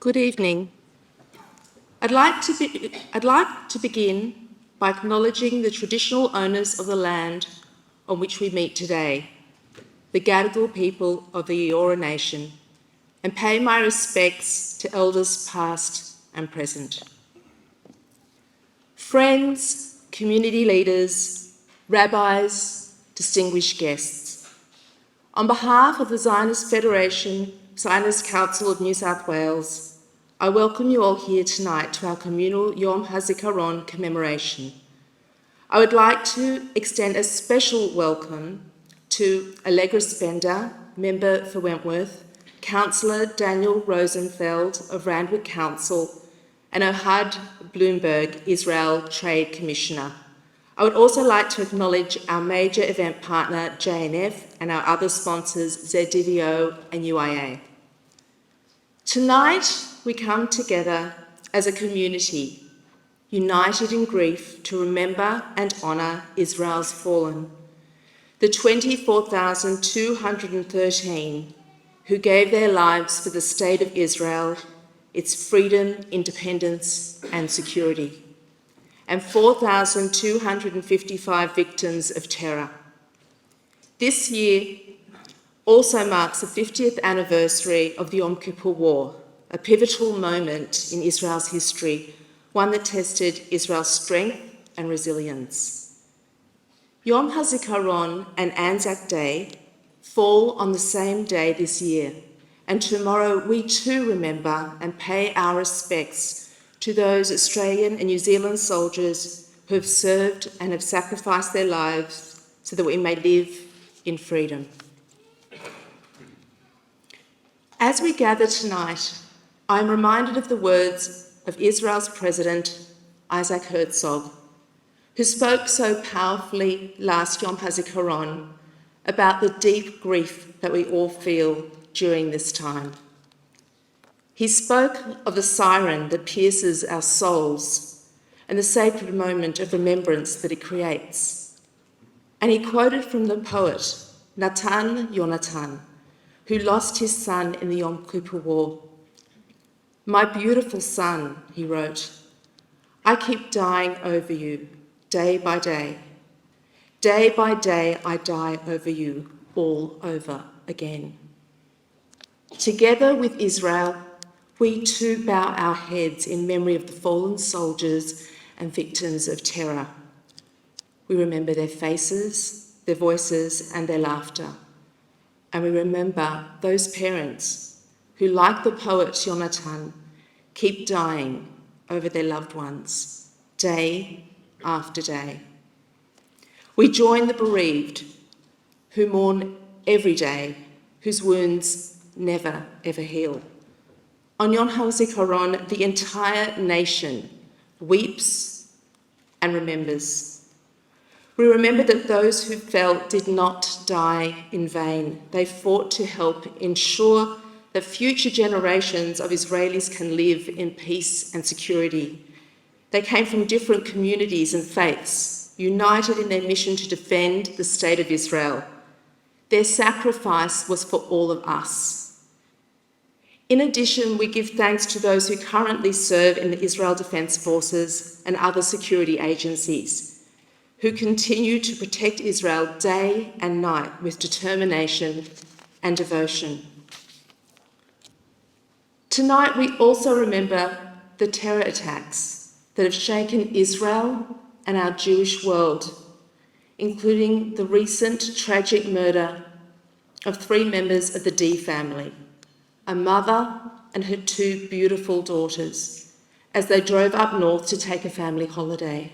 Good evening. I'd like to begin by acknowledging the traditional owners of the land on which we meet today, the Gadigal people of the Eora Nation, and pay my respects to elders past and present. Friends, community leaders, rabbis, distinguished guests, on behalf of the Zionist Federation, Zionist Council of New South Wales, I welcome you all here tonight to our communal Yom Hazikaron commemoration. I would like to extend a special welcome to Allegra Spender, Member for Wentworth, Councillor Daniel Rosenfeld of Randwick Council, and Ohad Bloomberg, Israel Trade Commissioner. I would also like to acknowledge our major event partner, JNF, and our other sponsors, ZDVO and UIA. Tonight, we come together as a community, united in grief to remember and honour Israel's fallen, the 24,213 who gave their lives for the State of Israel, its freedom, independence and security, and 4,255 victims of terror. This year also marks the 50th anniversary of the Yom Kippur War, a pivotal moment in Israel's history, one that tested Israel's strength and resilience. Yom HaZikaron and Anzac Day fall on the same day this year, and tomorrow we too remember and pay our respects to those Australian and New Zealand soldiers who have served and have sacrificed their lives so that we may live in freedom. As we gather tonight, I am reminded of the words of Israel's President, Isaac Herzog, who spoke so powerfully last Yom HaZikaron about the deep grief that we all feel during this time. He spoke of the siren that pierces our souls and the sacred moment of remembrance that it creates. And he quoted from the poet, Natan Yonatan, who lost his son in the Yom Kippur War. "My beautiful son," he wrote, "I keep dying over you, day by day. Day by day I die over you, all over again." Together with Israel, we too bow our heads in memory of the fallen soldiers and victims of terror. We remember their faces, their voices, and their laughter. And we remember those parents who, like the poet Yonatan, keep dying over their loved ones, day after day. We join the bereaved who mourn every day, whose wounds never, ever heal. On Yom HaZikaron, the entire nation weeps and remembers. We remember that those who fell did not die in vain. They fought to help ensure that future generations of Israelis can live in peace and security. They came from different communities and faiths, united in their mission to defend the State of Israel. Their sacrifice was for all of us. In addition, we give thanks to those who currently serve in the Israel Defense Forces and other security agencies, who continue to protect Israel day and night with determination and devotion. Tonight, we also remember the terror attacks that have shaken Israel and our Jewish world, including the recent tragic murder of 3 members of the D family, a mother and her 2 beautiful daughters, as they drove up north to take a family holiday.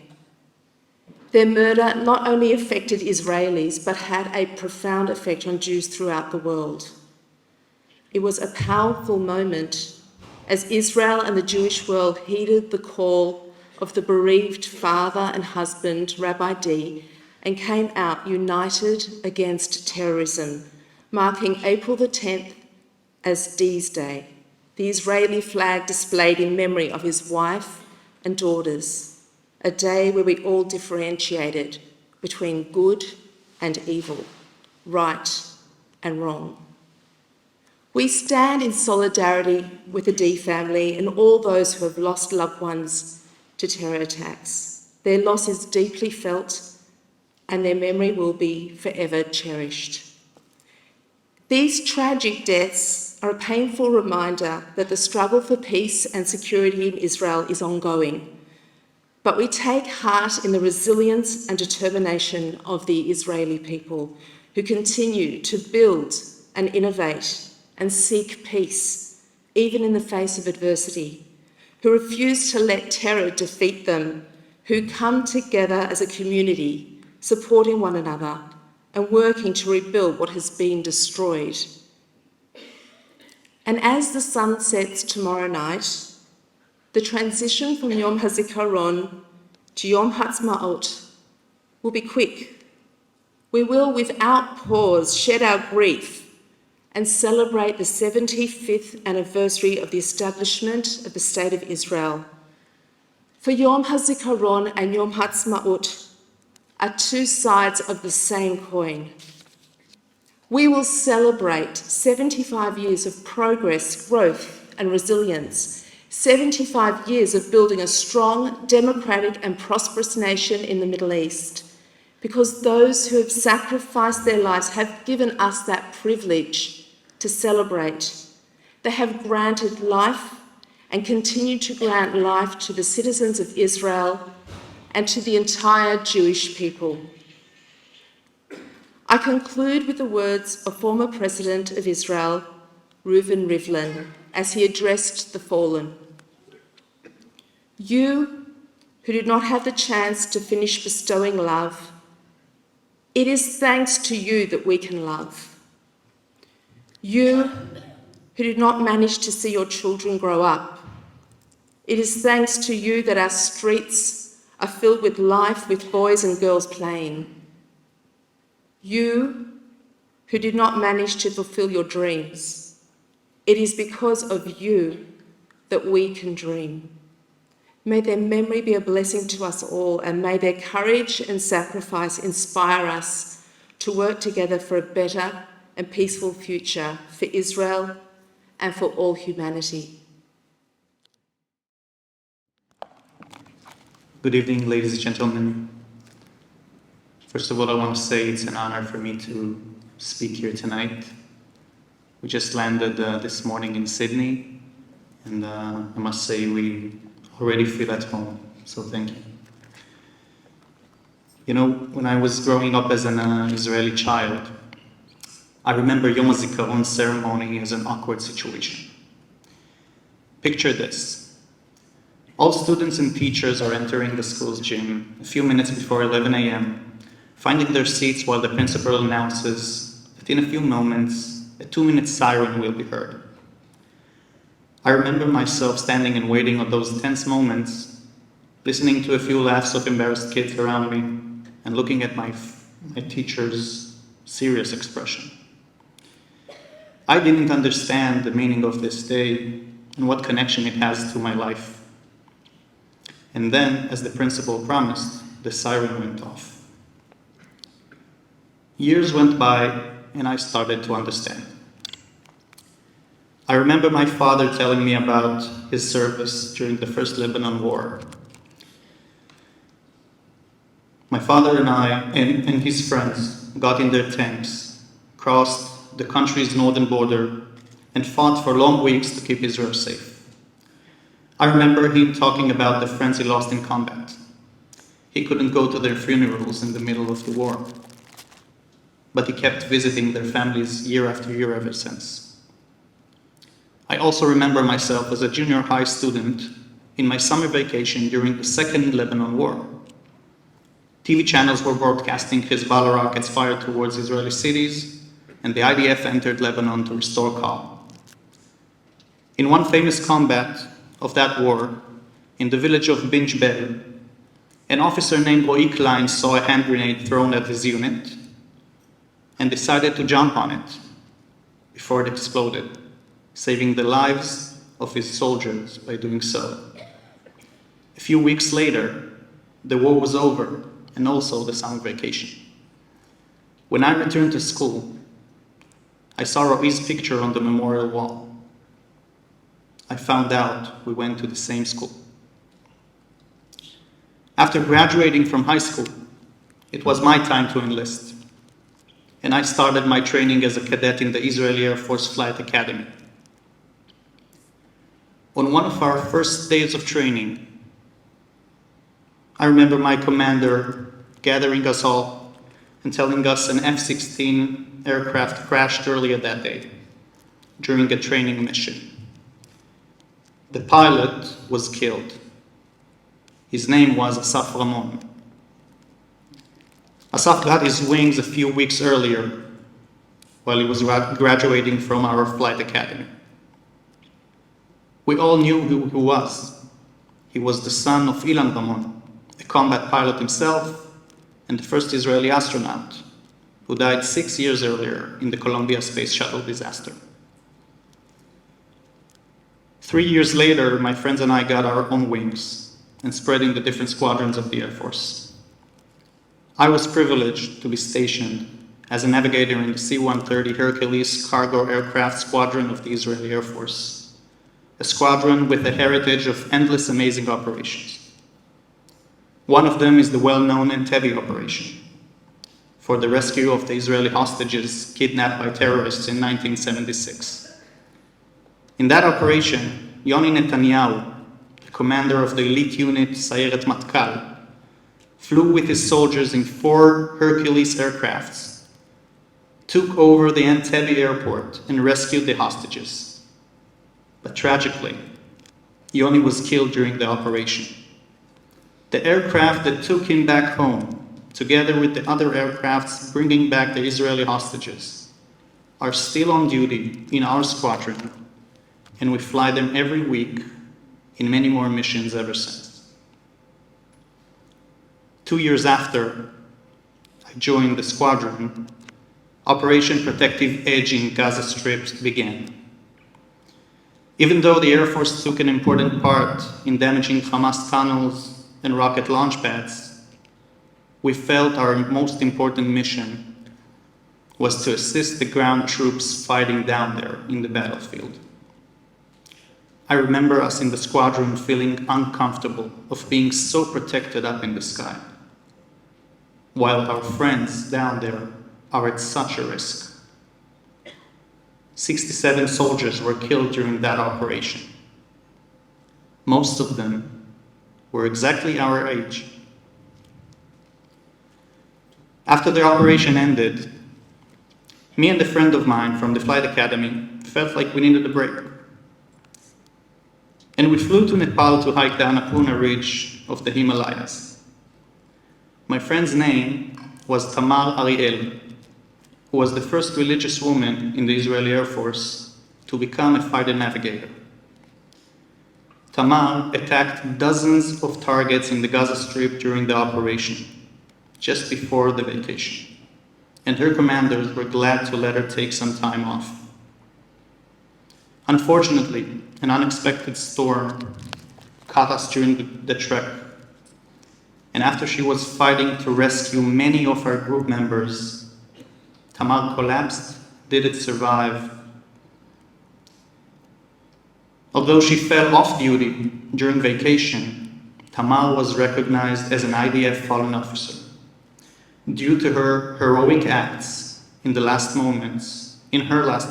Their murder not only affected Israelis, but had a profound effect on Jews throughout the world. It was a powerful moment as Israel and the Jewish world heeded the call of the bereaved father and husband, Rabbi D, and came out united against terrorism, marking April the 10th as D's Day, the Israeli flag displayed in memory of his wife and daughters, a day where we all differentiated between good and evil, right and wrong. We stand in solidarity with the D family and all those who have lost loved ones to terror attacks. Their loss is deeply felt and their memory will be forever cherished. These tragic deaths are a painful reminder that the struggle for peace and security in Israel is ongoing, but we take heart in the resilience and determination of the Israeli people who continue to build and innovate and seek peace, even in the face of adversity, who refuse to let terror defeat them, who come together as a community, supporting one another and working to rebuild what has been destroyed. And as the sun sets tomorrow night, the transition from Yom Hazikaron to Yom Ha'atzmaut will be quick. We will, without pause, shed our grief and celebrate the 75th anniversary of the establishment of the State of Israel. For Yom Hazikaron and Yom Ha'atzmaut are two sides of the same coin. We will celebrate 75 years of progress, growth and resilience, 75 years of building a strong, democratic and prosperous nation in the Middle East, because those who have sacrificed their lives have given us that privilege to celebrate. They have granted life and continue to grant life to the citizens of Israel and to the entire Jewish people. I conclude with the words of former President of Israel, Reuven Rivlin, as he addressed the fallen. You who did not have the chance to finish bestowing love, it is thanks to you that we can love. You who did not manage to see your children grow up, it is thanks to you that our streets are filled with life, with boys and girls playing. You who did not manage to fulfill your dreams, it is because of you that we can dream. May their memory be a blessing to us all, and may their courage and sacrifice inspire us to work together for a better and peaceful future for Israel and for all humanity. Good evening, ladies and gentlemen. First of all, I want to say it's an honor for me to speak here tonight. We just landed this morning in Sydney, and I must say we already feel at home, so thank you. You know, when I was growing up as an Israeli child, I remember Yom HaZikaron ceremony as an awkward situation. Picture this. All students and teachers are entering the school's gym a few minutes before 11 a.m., finding their seats while the principal announces that in a few moments, a 2-minute siren will be heard. I remember myself standing and waiting on those tense moments, listening to a few laughs of embarrassed kids around me, and looking at my teacher's serious expression. I didn't understand the meaning of this day and what connection it has to my life. And then, as the principal promised, the siren went off. Years went by, and I started to understand. I remember my father telling me about his service during the First Lebanon War. My father and I and his friends got in their tanks, crossed the country's northern border, and fought for long weeks to keep Israel safe. I remember him talking about the friends he lost in combat. He couldn't go to their funerals in the middle of the war, but he kept visiting their families year after year ever since. I also remember myself as a junior high student in my summer vacation during the Second Lebanon War. TV channels were broadcasting Hezbollah rockets fired towards Israeli cities, and the IDF entered Lebanon to restore calm. In one famous combat of that war, in the village of Bin Jbel, an officer named Roy Klein saw a hand grenade thrown at his unit and decided to jump on it before it exploded, saving the lives of his soldiers by doing so. A few weeks later, the war was over, and also the summer vacation. When I returned to school, I saw Roi's picture on the memorial wall. I found out we went to the same school. After graduating from high school, it was my time to enlist, and I started my training as a cadet in the Israeli Air Force Flight Academy. On one of our first days of training, I remember my commander gathering us all and telling us an F-16 aircraft crashed earlier that day during a training mission. The pilot was killed. His name was Asaf Ramon. Asaf got his wings a few weeks earlier while he was graduating from our flight academy. We all knew who he was. He was the son of Ilan Ramon, a combat pilot himself and the first Israeli astronaut who died 6 years earlier in the Columbia Space Shuttle disaster. 3 years later, my friends and I got our own wings and spread in the different squadrons of the Air Force. I was privileged to be stationed as a navigator in the C-130 Hercules cargo aircraft squadron of the Israeli Air Force, a squadron with a heritage of endless amazing operations. One of them is the well-known Entebbe operation for the rescue of the Israeli hostages kidnapped by terrorists in 1976. In that operation, Yoni Netanyahu, the commander of the elite unit Sayeret Matkal, flew with his soldiers in 4 Hercules aircrafts, took over the Entebbe airport and rescued the hostages. But tragically, Yoni was killed during the operation. The aircraft that took him back home, together with the other aircrafts bringing back the Israeli hostages, are still on duty in our squadron, and we fly them every week in many more missions ever since. 2 years after I joined the squadron, Operation Protective Edge in Gaza Strip began. Even though the Air Force took an important part in damaging Hamas tunnels and rocket launch pads, we felt our most important mission was to assist the ground troops fighting down there in the battlefield. I remember us in the squadron feeling uncomfortable of being so protected up in the sky, while our friends down there are at such a risk. 67 soldiers were killed during that operation. Most of them were exactly our age. After the operation ended, me and a friend of mine from the flight academy felt like we needed a break. And we flew to Nepal to hike the Annapurna Ridge of the Himalayas. My friend's name was Tamar Ariel, who was the first religious woman in the Israeli Air Force to become a fighter navigator. Tamar attacked dozens of targets in the Gaza Strip during the operation, just before the vacation, and her commanders were glad to let her take some time off. Unfortunately, an unexpected storm caught us during the trek, and after she was fighting to rescue many of our group members, Tamar collapsed, didn't survive. Although she fell off duty during vacation, Tamar was recognized as an IDF fallen officer due to her heroic acts in her last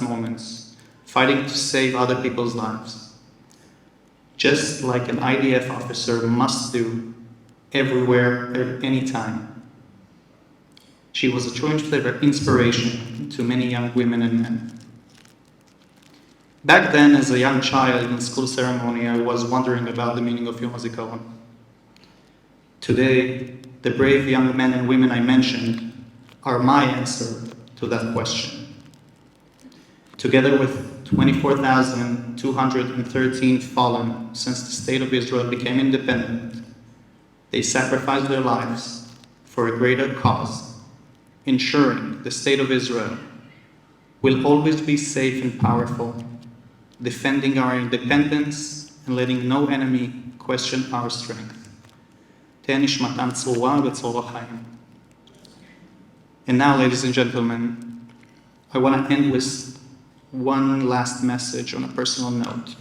moments, fighting to save other people's lives, just like an IDF officer must do everywhere, at any time. She was a true inspiration to many young women and men. Back then, as a young child in school ceremony, I was wondering about the meaning of Yom Hazikaron. Today, the brave young men and women I mentioned are my answer to that question. Together with 24,213 fallen since the State of Israel became independent, they sacrificed their lives for a greater cause, ensuring the State of Israel will always be safe and powerful, defending our independence and letting no enemy question our strength. And now, ladies and gentlemen, I want to end with one last message on a personal note.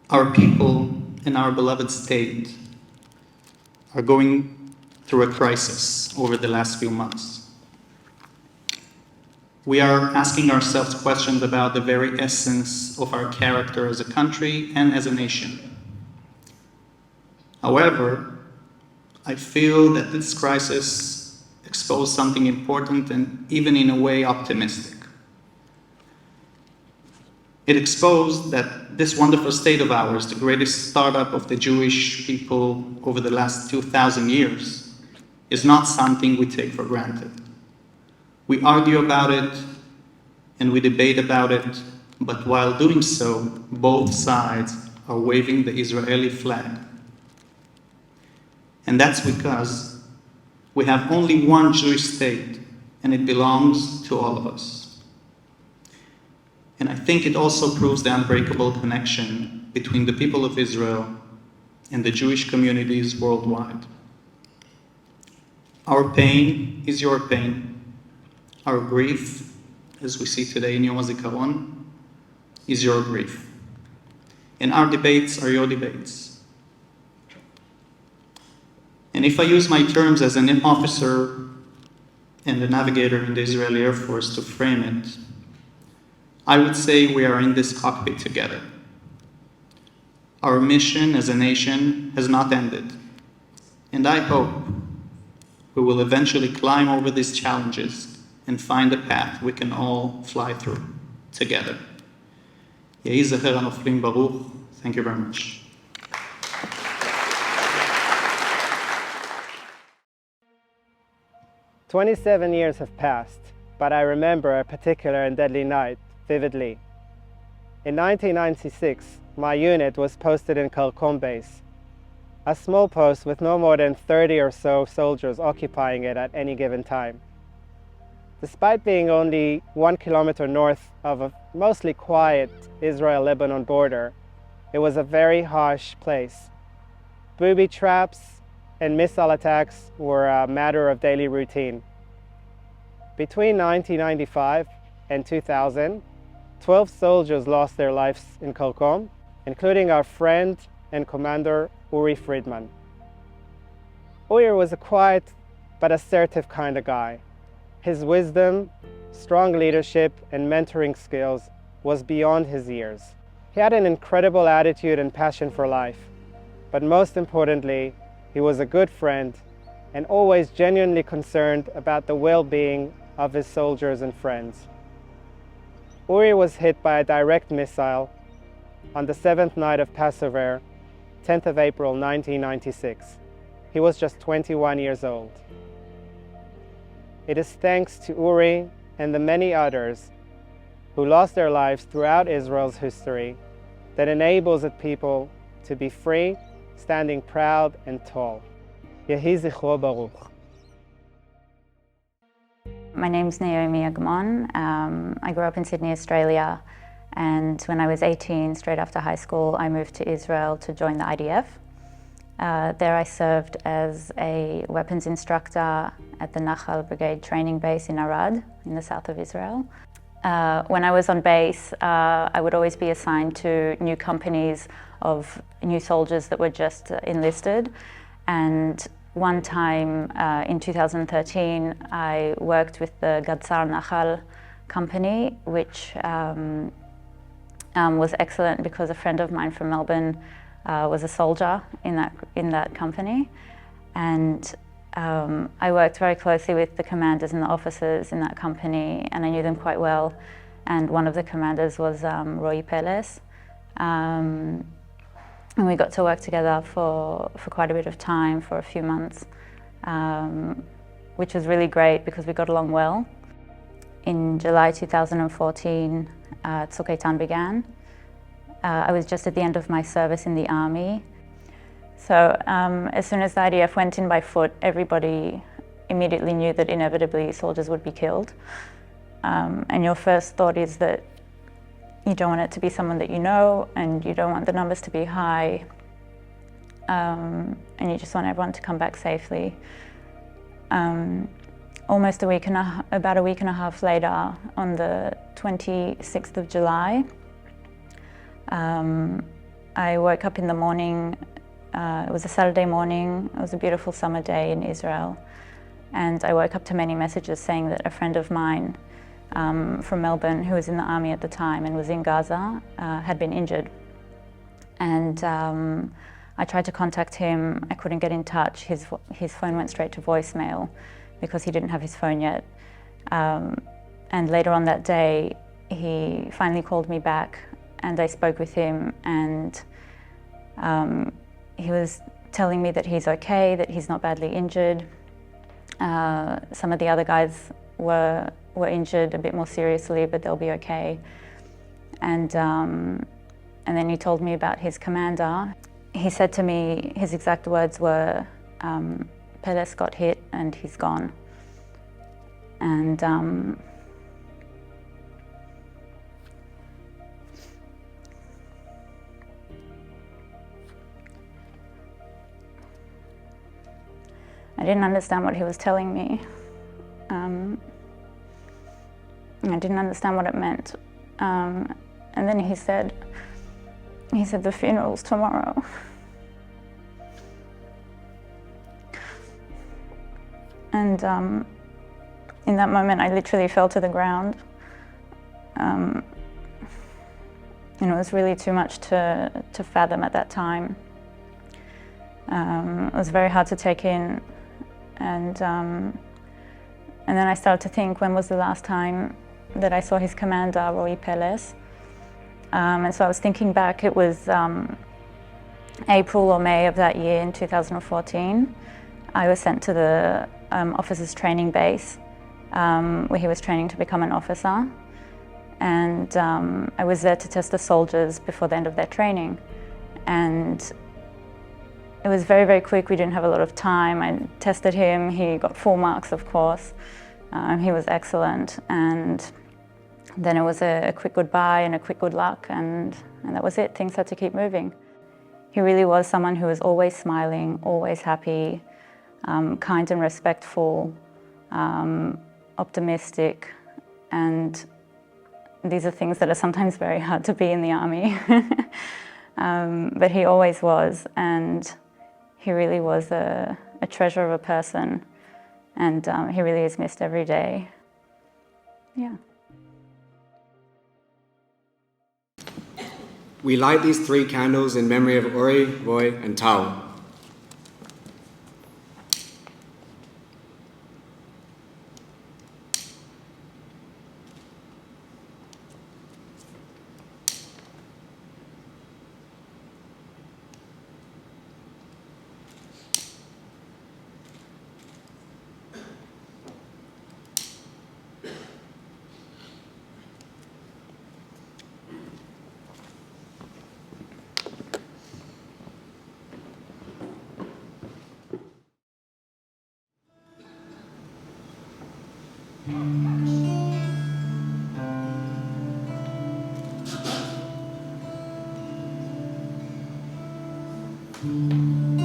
Our people in our beloved state are going through a crisis over the last few months. We are asking ourselves questions about the very essence of our character as a country and as a nation. However, I feel that this crisis exposed something important and even in a way optimistic. It exposed that this wonderful state of ours, the greatest startup of the Jewish people over the last 2,000 years, is not something we take for granted. We argue about it and we debate about it, but while doing so, both sides are waving the Israeli flag. And that's because we have only one Jewish state, and it belongs to all of us. And I think it also proves the unbreakable connection between the people of Israel and the Jewish communities worldwide. Our pain is your pain. Our grief, as we see today in Yom Hazikaron, is your grief. And our debates are your debates. And if I use my terms as an officer and a navigator in the Israeli Air Force to frame it, I would say we are in this cockpit together. Our mission as a nation has not ended, and I hope we will eventually climb over these challenges and find a path we can all fly through together. Yehi Zecher HaNoflim Baruch. Thank you very much. "27 years have passed, but I remember a particular and deadly night vividly. In 1996, my unit was posted in Kharkom base, a small post with no more than 30 or so soldiers occupying it at any given time. Despite being only 1 kilometer north of a mostly quiet Israel-Lebanon border, it was a very harsh place. Booby traps and missile attacks were a matter of daily routine. Between 1995 and 2000, 12 soldiers lost their lives in Kharkom, including our friend and commander Uri Friedman. Uri was a quiet but assertive kind of guy. His wisdom, strong leadership, and mentoring skills was beyond his years. He had an incredible attitude and passion for life, but most importantly, he was a good friend and always genuinely concerned about the well-being of his soldiers and friends. Uri was hit by a direct missile on the 7th night of Passover, 10th of April 1996. He was just 21 years old. It is thanks to Uri and the many others who lost their lives throughout Israel's history that enables its people to be free, standing proud and tall. Yehi Zichro Baruch. My name's Naomi Agmon. I grew up in Sydney, Australia, and when I was 18, straight after high school, I moved to Israel to join the IDF. There I served as a weapons instructor at the Nachal Brigade training base in Arad, in the south of Israel. When I was on base, I would always be assigned to new companies of new soldiers that were just enlisted. And one time in 2013, I worked with the Gadsar Nachal company, which was excellent because a friend of mine from Melbourne was a soldier in that company. And I worked very closely with the commanders and the officers in that company, and I knew them quite well. And one of the commanders was Roy Peles. And we got to work together for quite a bit of time, for a few months, which was really great because we got along well. In July 2014, Tzuk Eitan began. I was just at the end of my service in the army. So as soon as the IDF went in by foot, everybody immediately knew that inevitably soldiers would be killed. And your first thought is that you don't want it to be someone that you know, and you don't want the numbers to be high, and you just want everyone to come back safely. almost about a week and a half later, on the 26th of July, I woke up in the morning. It was a Saturday morning. It was a beautiful summer day in Israel. And I woke up to many messages saying that a friend of mine from Melbourne, who was in the army at the time and was in Gaza, had been injured. And I tried to contact him. I couldn't get in touch. His phone went straight to voicemail because he didn't have his phone yet. And later on that day, he finally called me back, and I spoke with him, and he was telling me that he's okay, that he's not badly injured. Some of the other guys were injured a bit more seriously, but they'll be okay. And then he told me about his commander. He said to me, his exact words were, Peles got hit and he's gone. And I didn't understand what he was telling me. I didn't understand what it meant. And then he said, the funeral's tomorrow. And in that moment, I literally fell to the ground. And it was really too much to fathom at that time. It was very hard to take in. And then I started to think, when was the last time that I saw his commander, Roy Peles? And so I was thinking back, it was April or May of that year in 2014. I was sent to the officers training base where he was training to become an officer. And I was there to test the soldiers before the end of their training. And it was very, very quick. We didn't have a lot of time. I tested him. He got full marks, of course. He was excellent. And then it was a quick goodbye and a quick good luck, and that was it. Things had to keep moving. He really was someone who was always smiling, always happy, kind and respectful, optimistic, and these are things that are sometimes very hard to be in the army. But he always was, and he really was a treasure of a person, and he really is missed every day. Yeah. We light these 3 candles in memory of Ori, Roy, and Tao.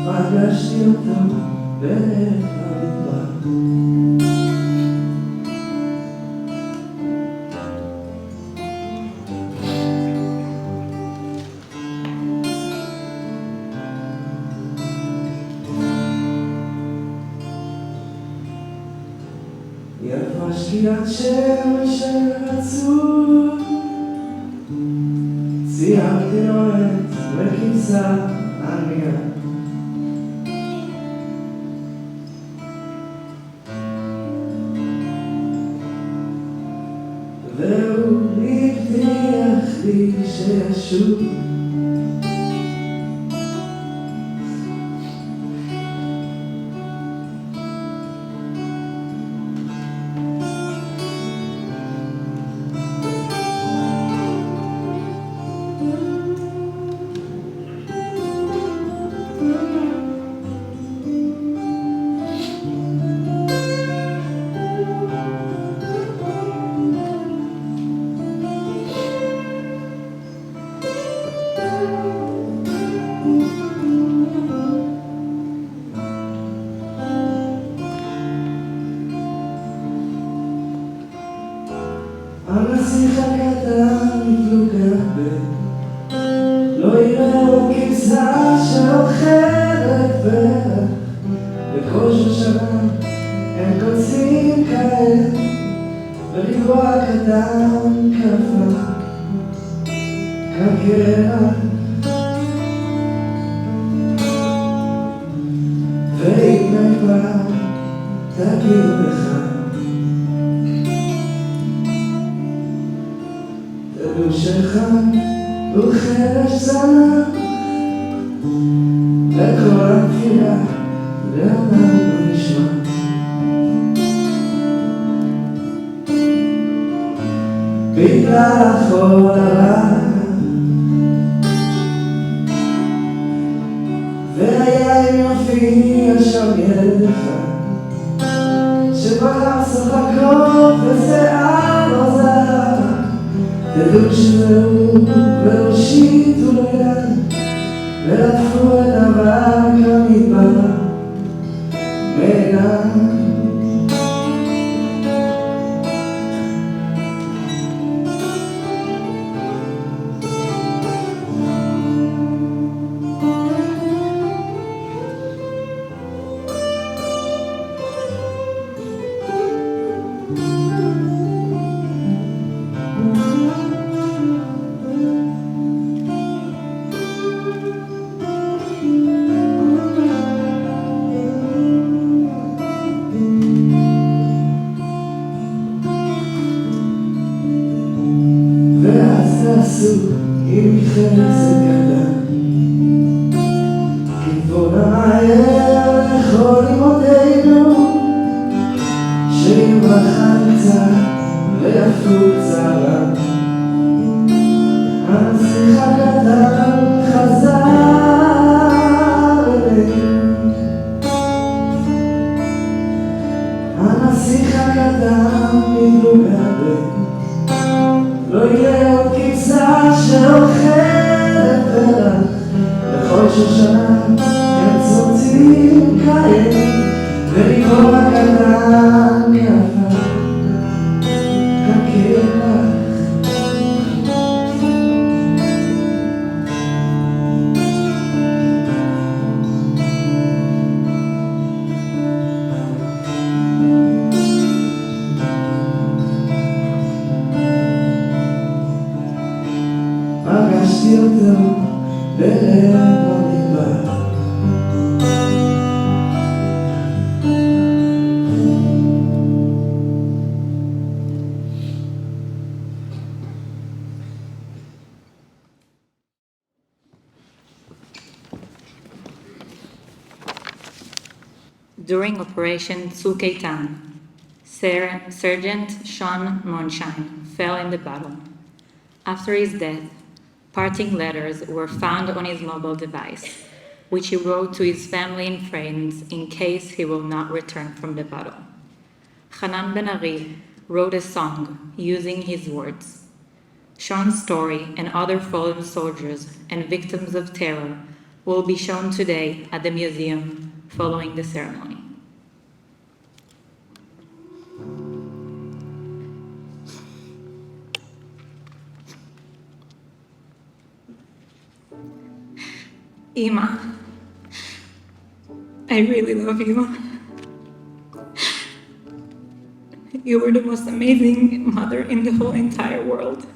פגשתי אותם במדבר. יפה שקיעת שמש עצוב, ציירתי נועד בכבשה ענייה. והוא הבטיח לי שישוב. הנסיך הקטן מתלוקח לא יראה עוד כבשה שאוכלת פרח בכל שושנה הם קוצים כעת ולגבוע קטן כפה כקרח ואם אי פעם תגיד לך תדעו שחם הוא חרש זנח לכל התפילה לעולם הוא נשמע בגלל החול הרע והיין יופיע שם ילד אחד שבחר שחקות ושיער לא זהב תדעו שזהו ולא שיטו לו יד ולטפו את אבק המדבר מעיניו עם חסד קטן כיוון הער לכל אמותינו שיברכה קצת ויפו צרה הנסיך הקטן חזר אלינו הנסיך הקטן מתלוגד לא יהיה עוד כבשה שאוכלת פרח בכל שושנה הם צוצים כעת ולגבוע קטן יפה כקרח פגשתי אותו בלב המדבר During Operation ZCNSW, Sergeant Sean Monshine fell in the battle. After his death, parting letters were found on his mobile device, which he wrote to his family and friends in case he will not return from the battle. Hanan Ben Ari wrote a song using his words. Sean's story and other fallen soldiers and victims of terror will be shown today at the museum following the ceremony. Ima, I really love you. You were the most amazing mother in the whole entire world.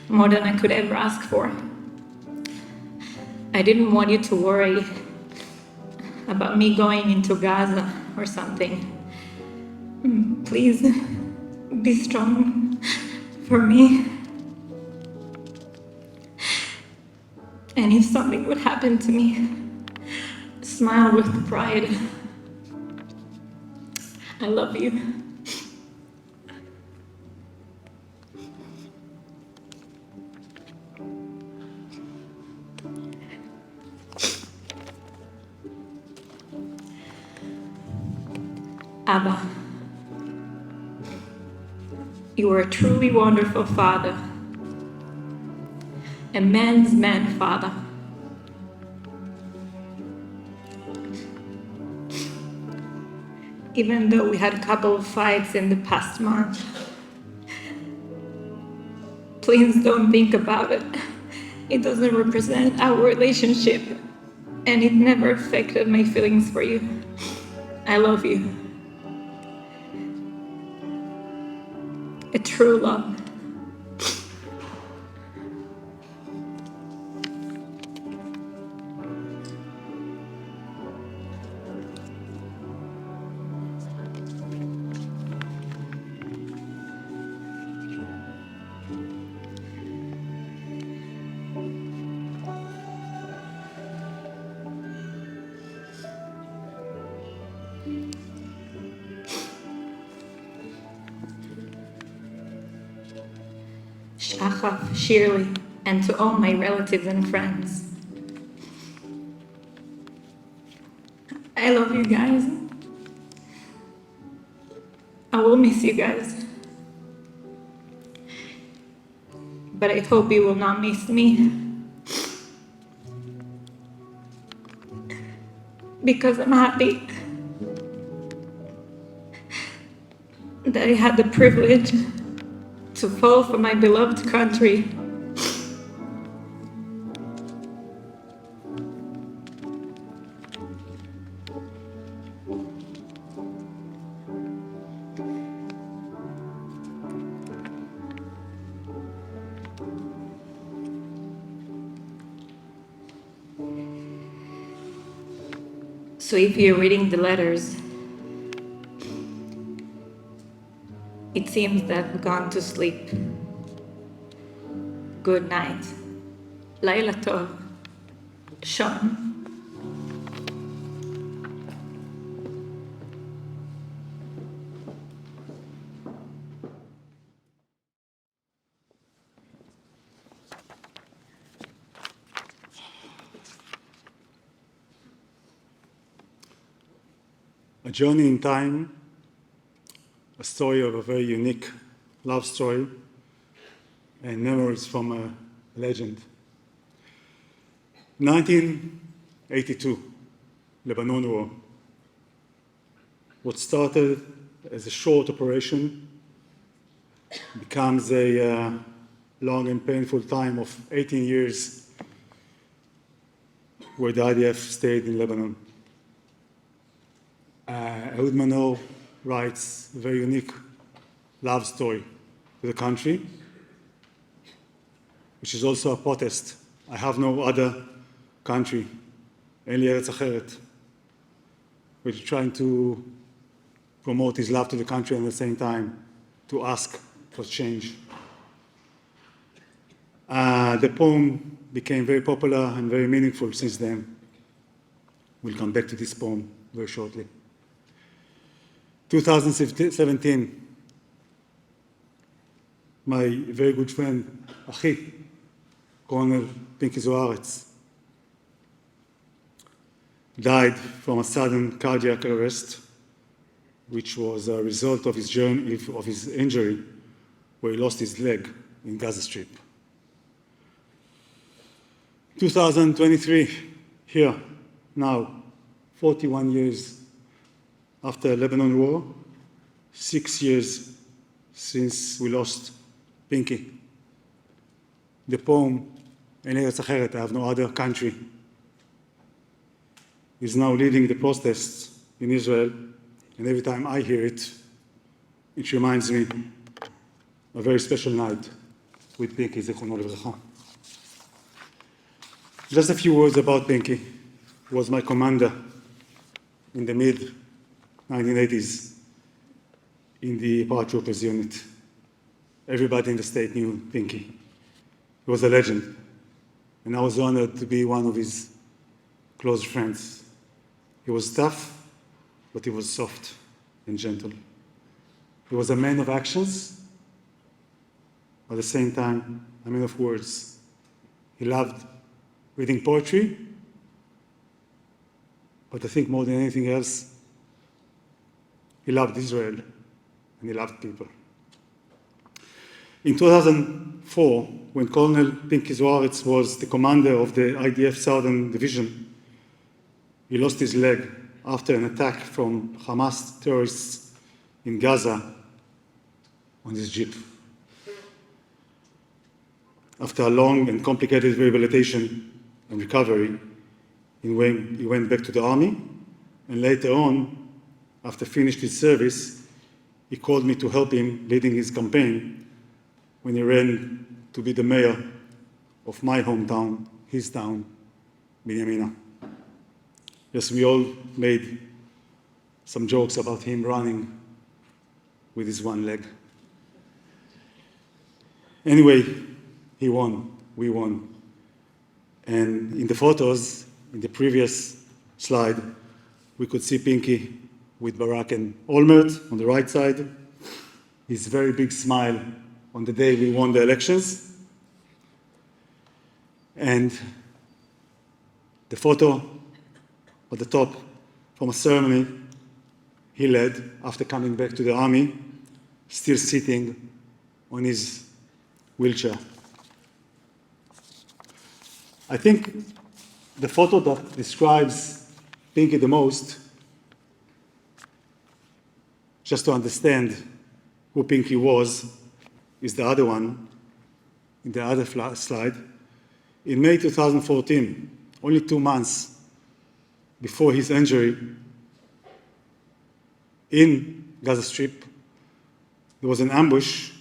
More than I could ever ask for. I didn't want you to worry about me going into Gaza or something. Please, be strong for me. And if something would happen to me, smile with pride. I love you. Abba, you are a truly wonderful father, a man's man father. Even though we had a couple of fights in the past month, please don't think about it. It doesn't represent our relationship, and it never affected my feelings for you. I love you. A true love. Shachaf, Shirley, and to all my relatives and friends. I love you guys. I will miss you guys. But I hope you will not miss me. Because I'm happy that I had the privilege to fall for my beloved country. So if you're reading the letters, it seems that I've gone to sleep. Good night. Laila Tov. Sean. A journey in time, a story of a very unique love story, and memories from a legend. 1982, Lebanon War. What started as a short operation becomes a long and painful time of 18 years where the IDF stayed in Lebanon. Ehud Mano writes a very unique love story to the country, which is also a protest. I have no other country, אין לי ארץ אחרת, which is trying to promote his love to the country and at the same time to ask for change. The poem became very popular and very meaningful since then. We'll come back to this poem very shortly. 2017, my very good friend, Achi, Colonel Pinky Zoharetz, died from a sudden cardiac arrest, which was a result of his journey, of his injury, where he lost his leg in Gaza Strip. 2023, here, now, 41 years after the Lebanon War, 6 years since we lost Pinky. The poem, אין לי ארץ אחרת, I have no other country, is now leading the protests in Israel, and every time I hear it, it reminds me of a very special night with Pinky, zichrono livracha. Just a few words about Pinky. He was my commander in the mid-1980s in the paratroopers unit. Everybody in the state knew Pinky. He was a legend, and I was honored to be one of his close friends. He was tough, but he was soft and gentle. He was a man of actions, but at the same time, a man of words. He loved reading poetry, but I think more than anything else, he loved Israel and he loved people. In 2004, when Colonel Pinky Zoharetz was the commander of the IDF Southern Division, he lost his leg after an attack from Hamas terrorists in Gaza on his jeep. after a long and complicated rehabilitation and recovery, he went back to the army, and later on, after finished his service, he called me to help him leading his campaign when he ran to be the mayor of my hometown, his town, Binyamina. Yes, we all made some jokes about him running with his one leg. Anyway, he won, we won. And in the photos, in the previous slide, we could see Pinky with Barak and Olmert on the right side, his very big smile on the day we won the elections. And the photo at the top from a ceremony he led after coming back to the army, still sitting on his wheelchair. I think the photo that describes Pinky the most, just to understand who Pinky was, is the other one, in the other slide. In May 2014, only 2 months before his injury in Gaza Strip, there was an ambush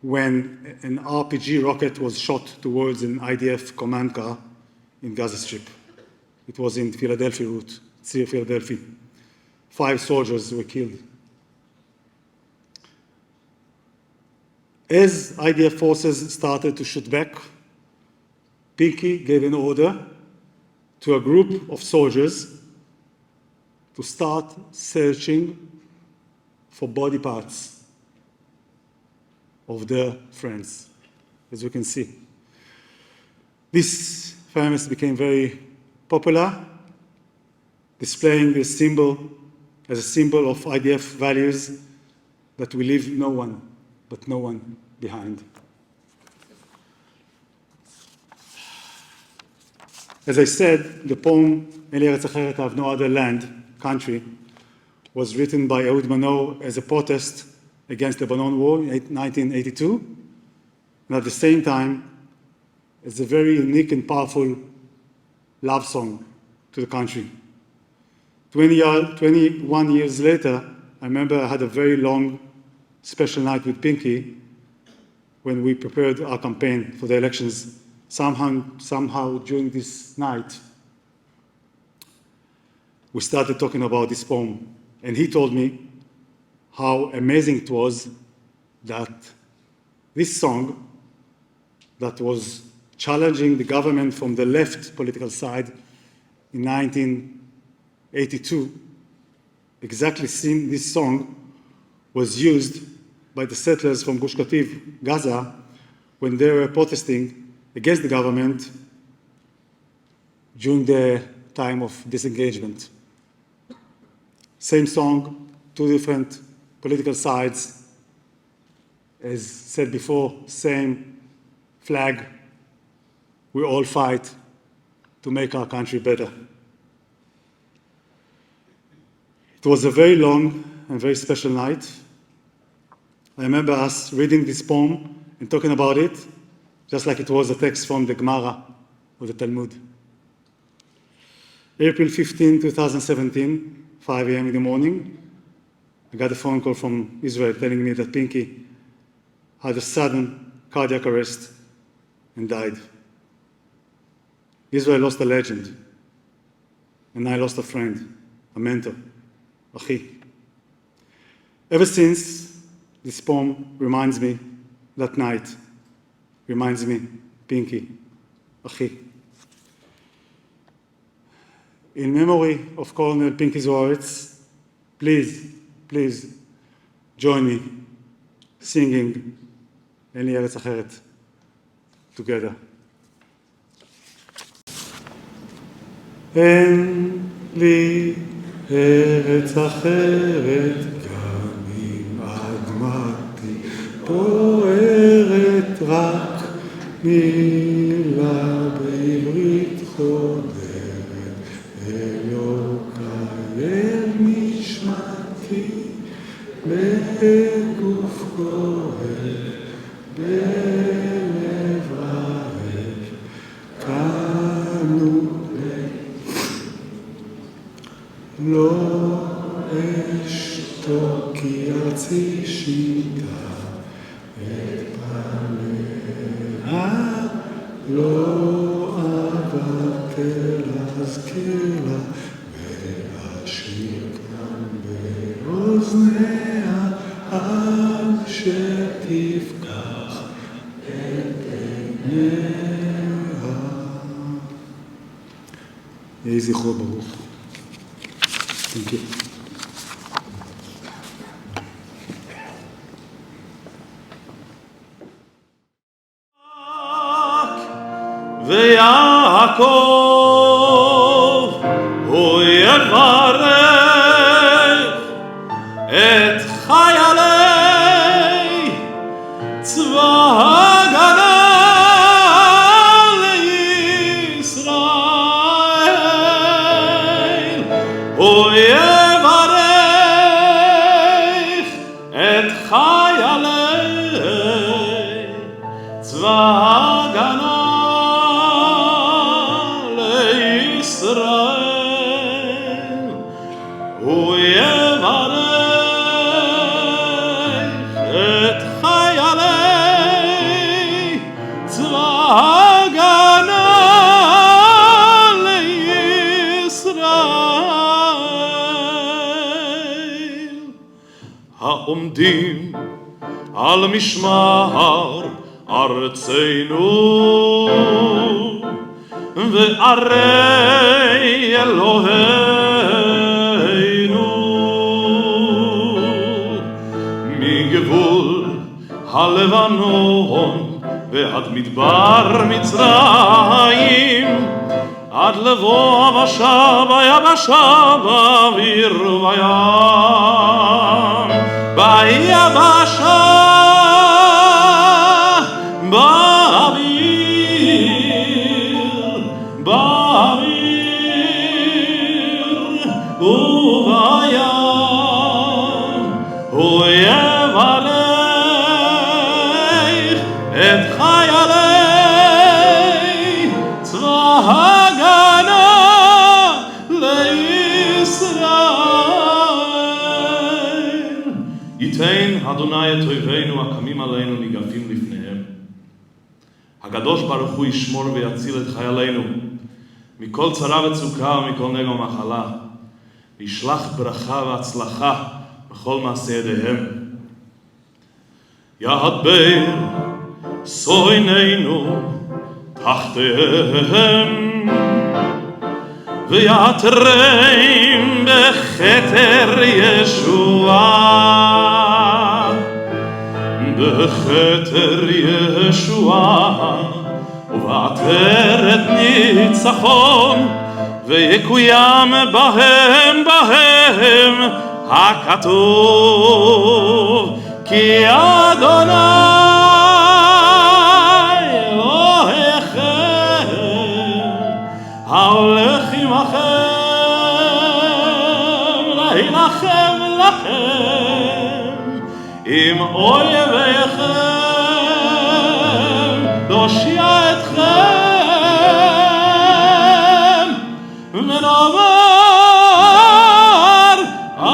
when an RPG rocket was shot towards an IDF command car in Gaza Strip. It was in Philadelphia route, Philadelphia. 5 soldiers were killed. As IDF forces started to shoot back, Pinky gave an order to a group of soldiers to start searching for body parts of their friends, as you can see. This famous became very popular, displaying this symbol as a symbol of IDF values that we leave no one but no one behind. As I said, the poem "Eli Eretz Acheret, I Have No Other Land, Country" was written by Ehud Manor as a protest against the Lebanon War in 1982, and at the same time, it's a very unique and powerful love song to the country. 21 years later, I remember I had a very long special night with Pinky when we prepared our campaign for the elections. Somehow during this night, we started talking about this poem, and he told me how amazing it was that this song that was challenging the government from the left political side in 1982, exactly this song was used by the settlers from Gush Katif, Gaza, when they were protesting against the government during the time of disengagement. Same song, 2 different political sides. As said before, same flag. We all fight to make our country better. It was a very long and very special night. I remember us reading this poem and talking about it, just like it was a text from the Gemara or the Talmud. April 15, 2017, 5 a.m. in the morning, I got a phone call from Israel telling me that Pinky had a sudden cardiac arrest and died. Israel lost a legend, and I lost a friend, a mentor, Achi. Ever since, this poem reminds me, that night, reminds me, Pinky, Achi. In memory of Colonel Pinky Zwaritz, please join me singing Eli Eretz Acheret together. אין לי ארץ אחרת, גם אם אדמתי בוערת, רק מילה בעברית חודרת, אלוקיי אל נשמתי, בגוף כואב, בלב רע. לא אשתוק כי ארצי שיטה אתפלאה לא אוותר להזכיר לה ואשיר כאן באוזניה עד שתפקח את עיניה. יהי זכרו ברוך. Thank you. ויעקב הוא יברך את חיילי צבא הגנה לישראל. הוא יברך את חיילי צבא הגנה ישראל. הוא יברך את חיילי צבא הגנה לישראל. העומדים על משמר ארצנו וערי אלוהינו מגבול הלבנון ועד מדבר מצרים עד לבוא הבשה ביבשה באוויר ובים ביבשה באוויר ובים הוא יברך את חיילי צבא הגנה לישראל. ייתן אדוני את אויבינו הקמים עלינו ניגפים לפניהם. הקדוש ברוך הוא ישמור ויציל את חיילינו מכל צרה וצוקה ומכל נגע ומחלה, וישלח ברכה והצלחה בכל מעשה ידיהם. יהדר שונאינו תחתיהם ויעטרם בכתר ישועה, בכתר ישועה ובעטרת ניצחון, ויקוים בהם הכתוב כי אדוני אלוהיכם ההולך עמכם להילחם לכם עם אויביכם להושיע אתכם ונאמר אמן.